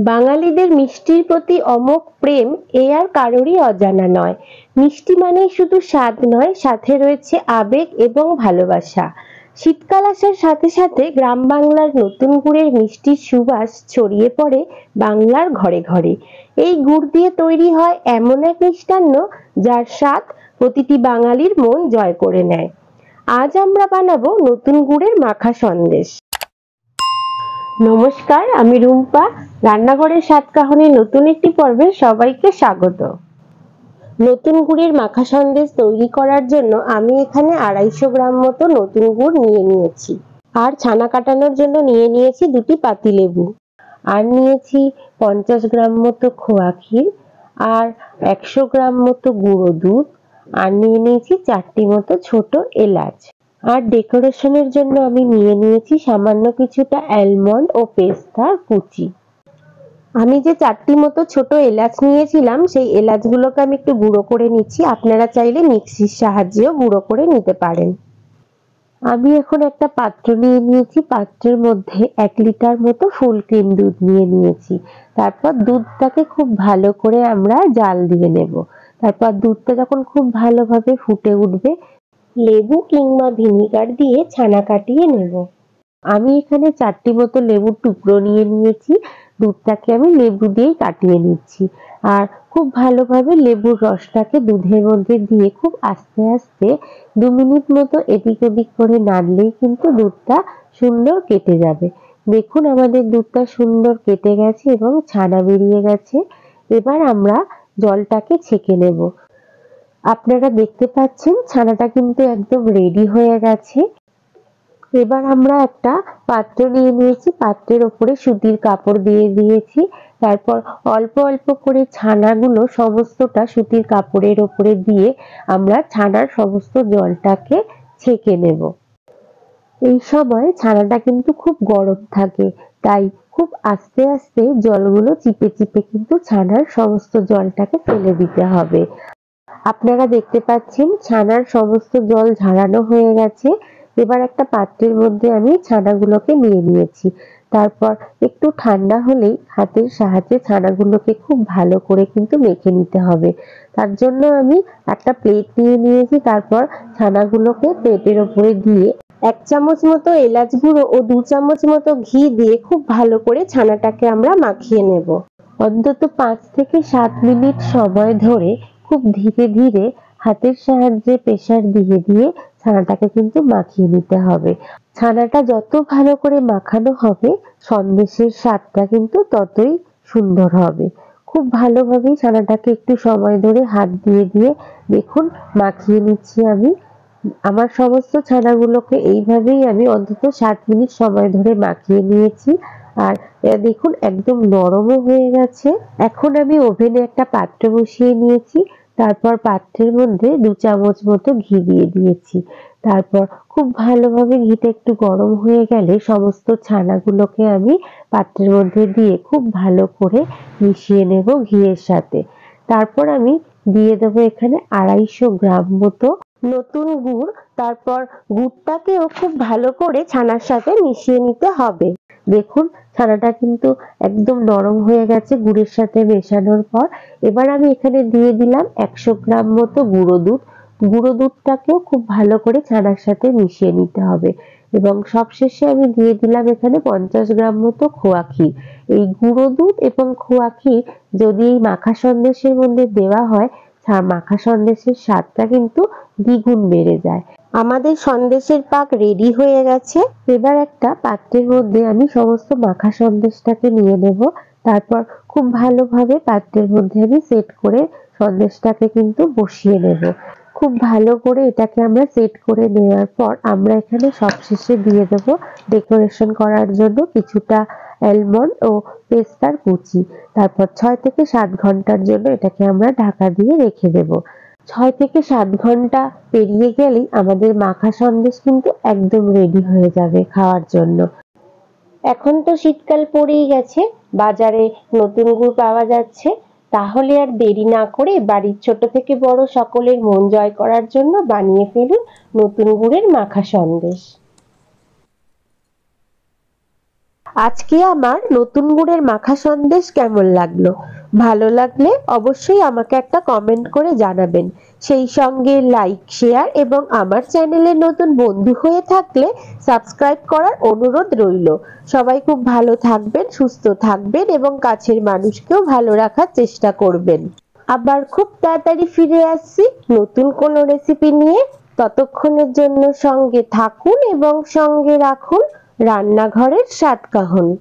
বাঙালিদের মিষ্টির প্রতি অমোঘ প্রেম এ আর কারোরই অজানা নয়। মিষ্টি মানেই শুধু স্বাদ নয়, সাথে রয়েছে আবেগ এবং ভালোবাসা। শীতকাল আসার সাথে সাথে গ্রাম বাংলার নতুন গুড়ের মিষ্টির সুবাস ছড়িয়ে পড়ে বাংলার ঘরে ঘরে। এই গুড় দিয়ে তৈরি হয় এমন এক মিষ্টান্ন যার স্বাদ প্রতিটি বাঙালির মন জয় করে নেয়। আজ আমরা বানাবো নতুন গুড়ের মাখা সন্দেশ। নমস্কার, আমি রুম্পা। রান্নাঘরের স্বাদ কাহনের নতুন একটি পর্বে সবাইকে স্বাগত। নতুন গুড়ের মাখা সন্দেশ তৈরি করার জন্য আমি এখানে 250 গ্রাম মতো নতুন গুড় নিয়ে নিয়েছি। আর ছানা কাটানোর জন্য নিয়ে নিয়েছি 2টি পাতিলেবু। আর নিয়েছি 50 গ্রাম মতো খোয়া ক্ষীর, আর 100 গ্রাম মতো গুঁড়ো দুধ, আর নিয়ে নিয়েছি 4টি মতো ছোট এলাচ। আর ডেকোরেশনের জন্য আমি নিয়ে নিয়েছি সামান্য কিছুটা অ্যালমন্ড ও পেস্তার কুচি। আমি যে 4টি মতো ছোট এলাচ নিয়েছিলাম সেই এলাচগুলোকে আমি একটু গুঁড়ো করে নিচ্ছি। আপনারা চাইলে মিক্সির সাহায্যেও গুঁড়ো করে নিতে পারেন। আমি এখন একটা পাত্র নিয়ে নিয়েছি। পাত্রের মধ্যে 1 লিটার মতো ফুল ক্রিম দুধ নিয়ে নিয়েছি। তারপর দুধটাকে খুব ভালো করে আমরা জাল দিয়ে নেব। তারপর দুধটা যখন খুব ভালোভাবে ফুটে উঠবে, লেবু কিংবা ভিনিগার দিয়ে ছানা কাটিয়ে নেব। আমি এখানে 4টি মতো লেবুর টুকরো নিয়ে নিয়েছি। দুধটাকে আমি লেবু দিয়েই কাটিয়ে নিচ্ছি। আর খুব ভালোভাবে লেবুর রসটাকে দুধের মধ্যে দিয়ে খুব আস্তে আস্তে 2 মিনিট মতো এদিক ওদিক করে নাড়লেই কিন্তু দুধটা সুন্দর কেটে যাবে। দেখুন আমাদের দুধটা সুন্দর কেটে গেছে এবং ছানা বেরিয়ে গেছে। এবার আমরা জলটাকে ছেঁকে নেব। আপনারা দেখতে পাচ্ছেন ছানাটা কিন্তু একদম রেডি হয়ে গেছে। এবার আমরা একটা পাত্র নিয়ে নিয়েছি। পাত্রের ওপরে সুতির কাপড় দিয়ে দিয়েছি। তারপর অল্প অল্প করে ছানাগুলো সমস্তটা সুতির কাপড়ের ওপরে দিয়ে আমরা ছানার সমস্ত জলটাকে ছেঁকে নেব। এই সময় ছানাটা কিন্তু খুব গরম থাকে, তাই খুব আস্তে আস্তে জলগুলো চিপে চিপে কিন্তু ছানার সমস্ত জলটাকে ফেলে দিতে হবে। আপনারা দেখতে পাচ্ছেন ছানার সমস্ত জল ঝরানো হয়ে গেছে। এবার একটা পাত্রের মধ্যে আমি ছানাগুলোকে নিয়ে নিয়েছি। তারপর একটু ঠান্ডা হলেই হাতের সাহায্যে ছানাগুলোকে খুব ভালো করে কিন্তু মেখে নিতে হবে। তার জন্য আমি একটা প্লেট নিয়ে নিয়েছি। তারপর ছানাগুলোকে প্লেটের ওপরে দিয়ে 1 চামচ মতো এলাচ গুঁড়ো ও 2 চামচ মতো ঘি দিয়ে খুব ভালো করে ছানাটাকে আমরা মাখিয়ে নেব। অন্তত 5 থেকে 7 মিনিট সময় ধরে খুব ধীরে ধীরে হাতের সাহায্যে প্রেসার দিয়ে দিয়ে ছানাটাকে কিন্তু মাখিয়ে নিতে হবে। ছানাটা যত ভালো করে মাখানো হবে সন্দেশের স্বাদটা কিন্তু ততই সুন্দর হবে। খুব ভালোভাবে ছানাটাকে একটু সময় ধরে হাত দিয়ে দিয়ে দেখুন মাখিয়ে নিচ্ছি আমি। আমার সমস্ত ছানাগুলোকে এইভাবেই আমি অন্তত 7 মিনিট সময় ধরে মাখিয়ে নিয়েছি। আর দেখুন একদম নরমও হয়ে গেছে। এখন আমি ওভেনে একটা পাত্র বসিয়ে নিয়েছি। তারপর পাত্রের মধ্যে 2 চামচ মতো ঘি দিয়ে দিয়েছি। তারপর খুব ভালোভাবে ঘিটা একটু গরম হয়ে গেলে সমস্ত ছানাগুলোকে আমি পাত্রের মধ্যে দিয়ে খুব ভালো করে মিশিয়ে নেব ঘিয়ের সাথে। তারপর আমি দিয়ে দেবো এখানে 250 গ্রাম মতো নতুন গুড়। তারপর গুড়টাকেও খুব ভালো করে ছানার সাথে মিশিয়ে নিতে হবে। দেখুন ছানাটা কিন্তু একদম নরম হয়ে গেছে গুড়ের সাথে মেশানোর পর। এবার আমি এখানে দিয়ে দিলাম 100 গ্রাম মতো গুঁড়ো দুধ। গুঁড়ো দুধটাকেও খুব ভালো করে ছানার সাথে মিশিয়ে নিতে হবে। এবং সবশেষে আমি দিয়ে দিলাম এখানে 50 গ্রাম মতো খোয়া ক্ষীর। এই গুঁড়ো দুধ এবং খোয়া ক্ষীর যদি এই মাখা সন্দেশের মধ্যে দেওয়া হয়, মাখা সন্দেশের স্বাদটা কিন্তু দ্বিগুণ বেড়ে যায়। আমাদের সন্দেশের পাক রেডি হয়ে গেছে। এবার একটা পাত্রের মধ্যে আমি সমস্ত মাখা সন্দেশটাকে নিয়ে নেব। তারপর খুব ভালোভাবে পাত্রের মধ্যে আমি সেট করে সন্দেশটাকে কিন্তু বসিয়ে নেব। খুব ভালো করে এটাকে আমরা সেট করে নেওয়ার পর আমরা এখানে সবশেষে দিয়ে দেব ডেকোরেশন করার জন্য কিছুটা অ্যালমন্ড ও পেস্তার কুচি। তারপর 6 থেকে 7 ঘন্টার জন্য এটাকে আমরা ঢাকা দিয়ে রেখে দেব। 6 থেকে 7 ঘন্টা পেরিয়ে গেলেই আমাদের মাখা সন্দেশ কিন্তু একদম রেডি হয়ে যাবে খাওয়ার জন্য। এখন তো শীতকাল পড়েই গেছে, বাজারে নতুন গুড় পাওয়া যাচ্ছে। তাহলে আর দেরি না করে বাড়ির ছোট থেকে বড় সকলের মন জয় করার জন্য বানিয়ে ফেলুন নতুন গুড়ের মাখা সন্দেশ। আজকে আমার নতুন গুড়ের মাখা সন্দেশ কেমন লাগলো? ভালো লাগলে অবশ্যই আমাকে একটা কমেন্ট করে জানাবেন। সেই সঙ্গে লাইক, শেয়ার এবং আমার চ্যানেলে নতুন বন্ধু হয়ে থাকলে সাবস্ক্রাইব করার অনুরোধ রইল। সবাই খুব ভালো থাকবেন, সুস্থ থাকবেন এবং কাছের মানুষকেও ভালো রাখার চেষ্টা করবেন। আবার খুব তাড়াতাড়ি ফিরে আসছি নতুন কোনো রেসিপি নিয়ে। ততক্ষণের জন্য সঙ্গে থাকুন এবং সঙ্গে রাখুন রান্নাঘরের স্বাদ কাহন।